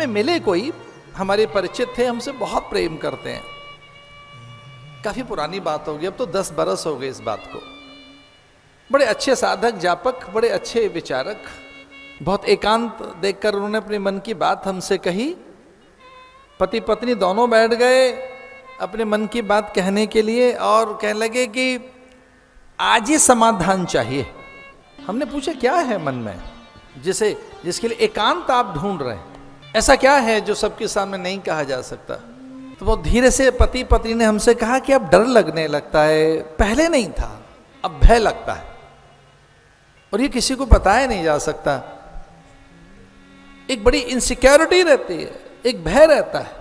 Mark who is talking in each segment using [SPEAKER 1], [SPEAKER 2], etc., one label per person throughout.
[SPEAKER 1] मिले कोई, हमारे परिचित थे, हमसे बहुत प्रेम करते हैं। काफी पुरानी बात होगी, अब तो 10 बरस हो गए इस बात को। बड़े अच्छे साधक जापक, बड़े अच्छे विचारक, बहुत एकांत देखकर उन्होंने अपने मन की बात हमसे कही। पति पत्नी दोनों बैठ गए अपने मन की बात कहने के लिए और कहने लगे कि आज ही समाधान चाहिए। हमने पूछा क्या है मन में जिसके लिए एकांत आप ढूंढ रहे हैं, ऐसा क्या है जो सबके सामने नहीं कहा जा सकता? तो बहुत धीरे से पति पत्नी ने हमसे कहा कि अब डर लगने लगता है, पहले नहीं था, अब भय लगता है, और ये किसी को बताया नहीं जा सकता। एक बड़ी इनसिक्योरिटी रहती है, एक भय रहता है,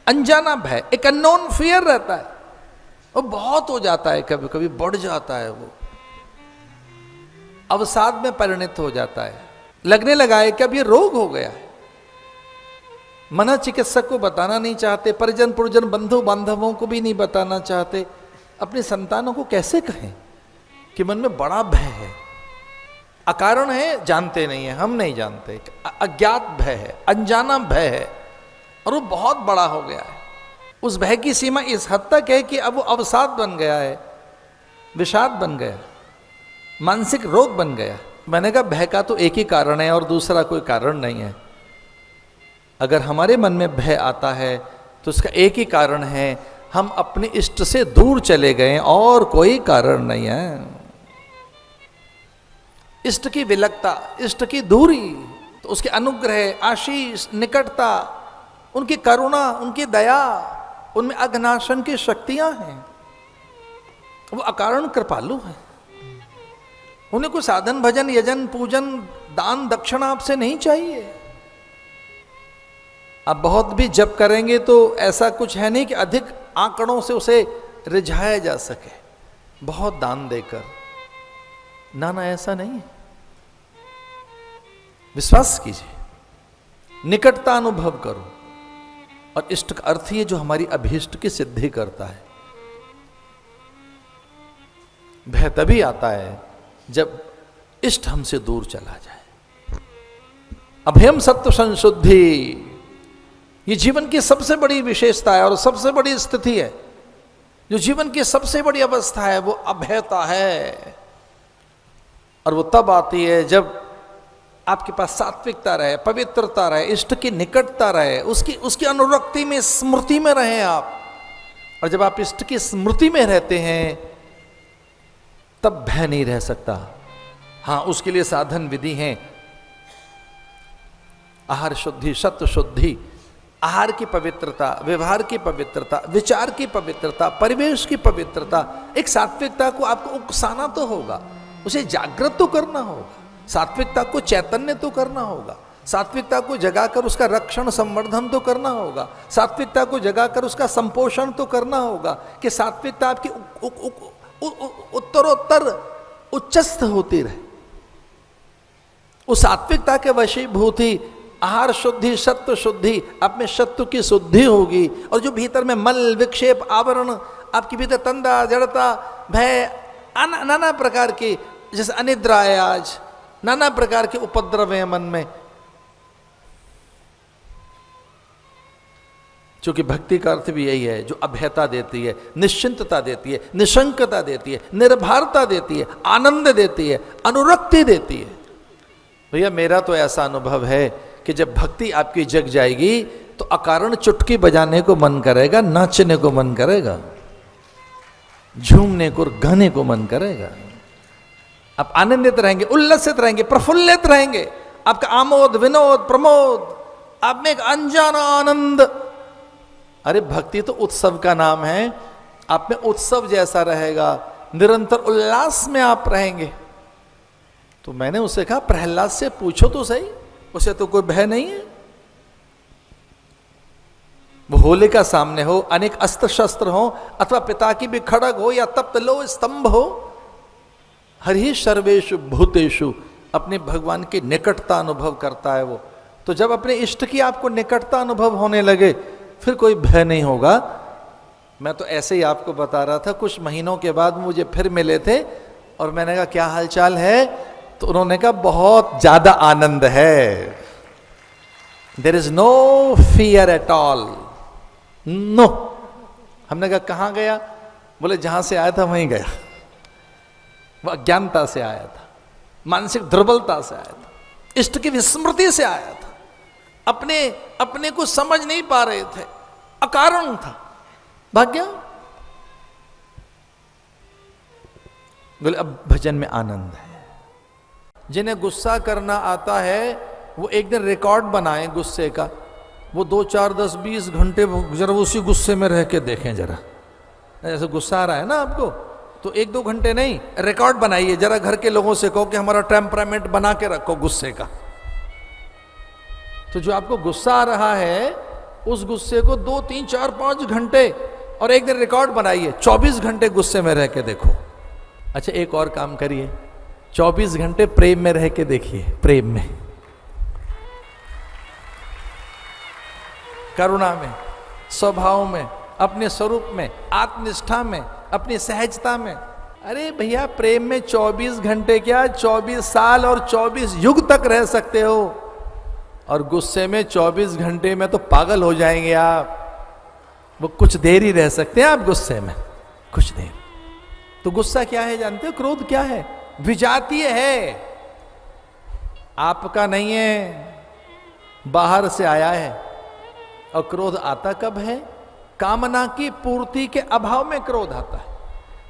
[SPEAKER 1] अनजाना भय, एक अननोन फियर रहता है, और बहुत हो जाता है, कभी कभी बढ़ जाता है, वो अवसाद में परिणत हो जाता है। लगने लगा है कि अब ये रोग हो गया है। मना चिकित्सक को बताना नहीं चाहते, परिजन पुरजन बंधु बांधवों को भी नहीं बताना चाहते, अपनी संतानों को कैसे कहें कि मन में बड़ा भय है। अकारण है, जानते नहीं है, हम नहीं जानते, अज्ञात भय है, अनजाना भय है, और वो बहुत बड़ा हो गया है। उस भय की सीमा इस हद तक है कि अब वो अवसाद बन गया है, विषाद बन गया, मानसिक रोग बन गया। मैंने कहा भय का तो एक ही कारण है और दूसरा कोई कारण नहीं है। अगर हमारे मन में भय आता है तो उसका एक ही कारण है, हम अपने इष्ट से दूर चले गए, और कोई कारण नहीं है। इष्ट की विलकता, इष्ट की दूरी, तो उसके अनुग्रह, आशीष, निकटता, उनकी करुणा, उनकी दया, उनमें अघनाशन की शक्तियां हैं। वो अकारण कृपालु हैं। उन्हें कोई साधन भजन यजन पूजन दान दक्षिणा आपसे नहीं चाहिए। आप बहुत भी जप करेंगे तो ऐसा कुछ है नहीं कि अधिक आंकड़ों से उसे रिझाया जा सके बहुत दान देकर, ना ना, ऐसा नहीं है। विश्वास कीजिए, निकटता अनुभव करो, और इष्ट का अर्थ ही है जो हमारी अभीष्ट की सिद्धि करता है। भय तभी आता है जब इष्ट हमसे दूर चला जाए। अभयम सत्व संशुद्धि, ये जीवन की सबसे बड़ी विशेषता है और सबसे बड़ी स्थिति है। जो जीवन की सबसे बड़ी अवस्था है वो अभयता है, और वो तब आती है जब आपके पास सात्विकता रहे, पवित्रता रहे, इष्ट की निकटता रहे, उसकी अनुरक्ति में, स्मृति में रहे आप। और जब आप इष्ट की स्मृति में रहते हैं तब भय नहीं रह सकता। हाँ, उसके लिए साधन विधि हैं, आहार शुद्धि, सत्व शुद्धि, आहार की पवित्रता, व्यवहार की पवित्रता, विचार की पवित्रता, परिवेश की पवित्रता। एक सात्विकता को आपको उकसाना तो होगा, उसे जागृत तो करना होगा, सात्विकता को चैतन्य तो करना होगा, सात्विकता को जगाकर उसका रक्षण संवर्धन तो करना होगा, सात्विकता को जगाकर उसका संपोषण तो करना होगा, कि सात्विकता आपकी उत्तरोत्तर उच्चस्थ होती रहे। उस सात्विकता के वशीभूत ही आहार शुद्धि, सत्व शुद्धि, आप में सत्व की शुद्धि होगी, और जो भीतर में मल विक्षेप आवरण, आपके भीतर तंदा जड़ता भय, नाना प्रकार की, जैसे अनिद्रा है आज, नाना प्रकार के उपद्रव हैं मन में। क्योंकि भक्ति का अर्थ भी यही है, जो अभयता देती है, निश्चिंतता देती है, निशंकता देती है, निर्भरता देती है, आनंद देती है, अनुरक्ति देती है। भैया मेरा तो ऐसा अनुभव है कि जब भक्ति आपकी जग जाएगी तो अकारण चुटकी बजाने को मन करेगा, नाचने को मन करेगा, झूमने को, गाने को मन करेगा। आप आनंदित रहेंगे, उल्लसित रहेंगे, प्रफुल्लित रहेंगे, आपका आमोद विनोद प्रमोद, आप में एक अनजाना आनंद। अरे भक्ति तो उत्सव का नाम है, आप में उत्सव जैसा रहेगा, निरंतर उल्लास में आप रहेंगे। तो मैंने उसे कहा प्रहलाद से पूछो तो सही, उसे तो कोई भय नहीं है। वो होलिका सामने हो, अनेक अस्त्र शस्त्र हो, अथवा पिता की भी खड़ग हो, या तप्त लो स्तंभ हो, हरि सर्वेषु भूतेषु अपने भगवान की निकटता अनुभव करता है वो। तो जब अपने इष्ट की आपको निकटता अनुभव होने लगे फिर कोई भय नहीं होगा। मैं तो ऐसे ही आपको बता रहा था, कुछ महीनों के बाद मुझे फिर मिले थे और मैंने कहा क्या हालचाल है, तो उन्होंने कहा बहुत ज्यादा आनंद है। There is no fear at all, no. हमने कहा कहां गया? बोले जहां से आया था वहीं गया। वह अज्ञानता से आया था, मानसिक दुर्बलता से आया था, इष्ट की विस्मृति से आया था, अपने को समझ नहीं पा रहे थे, अकारण था, भाग्य। बोले अब भजन में आनंद है। जिन्हें गुस्सा करना आता है वो एक दिन रिकॉर्ड बनाएं गुस्से का, वो 2, 4, 10, 20 घंटे जरा उसी गुस्से में रह के देखें जरा। जैसे गुस्सा आ रहा है ना आपको, तो 1-2 घंटे नहीं, रिकॉर्ड बनाइए जरा। घर के लोगों से कहो कि हमारा टेम्परामेंट बना के रखो गुस्से का। तो जो आपको गुस्सा आ रहा है उस गुस्से को 2, 3, 4, 5 घंटे और एक दिन रिकॉर्ड बनाइए, 24 घंटे गुस्से में रह के देखो। अच्छा एक और काम करिए, 24 घंटे प्रेम में रह के देखिए, प्रेम में, करुणा में, स्वभाव में, अपने स्वरूप में, आत्मनिष्ठा में, अपनी सहजता में। अरे भैया प्रेम में 24 घंटे क्या, 24 साल और 24 युग तक रह सकते हो, और गुस्से में 24 घंटे में तो पागल हो जाएंगे आप। वो कुछ देर ही रह सकते हैं आप गुस्से में, कुछ देर। तो गुस्सा क्या है जानते हो? क्रोध क्या है? विजातीय है, आपका नहीं है, बाहर से आया है। और क्रोध आता कब है? कामना की पूर्ति के अभाव में क्रोध आता है।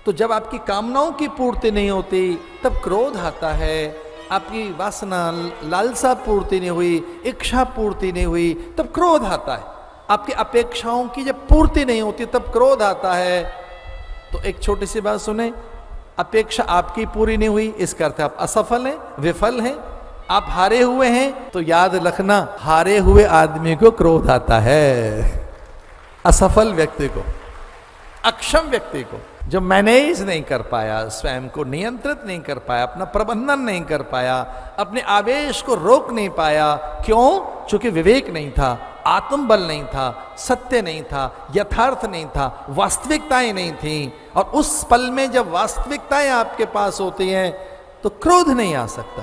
[SPEAKER 1] तो जब आपकी कामनाओं की पूर्ति नहीं होती तब क्रोध आता है। आपकी वासना, लालसा पूर्ति नहीं हुई, इच्छा पूर्ति नहीं हुई, तब क्रोध आता है। आपकी अपेक्षाओं की जब पूर्ति नहीं होती तब क्रोध आता है। तो एक छोटी सी बात सुने, अपेक्षा आपकी पूरी नहीं हुई इसका अर्थ आप असफल हैं, विफल हैं, आप हारे हुए हैं। तो याद रखना, हारे हुए आदमी को क्रोध आता है, असफल व्यक्ति को, अक्षम व्यक्ति को, जो मैनेज नहीं कर पाया, स्वयं को नियंत्रित नहीं कर पाया, अपना प्रबंधन नहीं कर पाया, अपने आवेश को रोक नहीं पाया। क्यों? चूंकि विवेक नहीं था, आत्मबल नहीं था, सत्य नहीं था, यथार्थ नहीं था, वास्तविकताएं नहीं थी। और उस पल में जब वास्तविकताएं आपके पास होती हैं तो क्रोध नहीं आ सकता।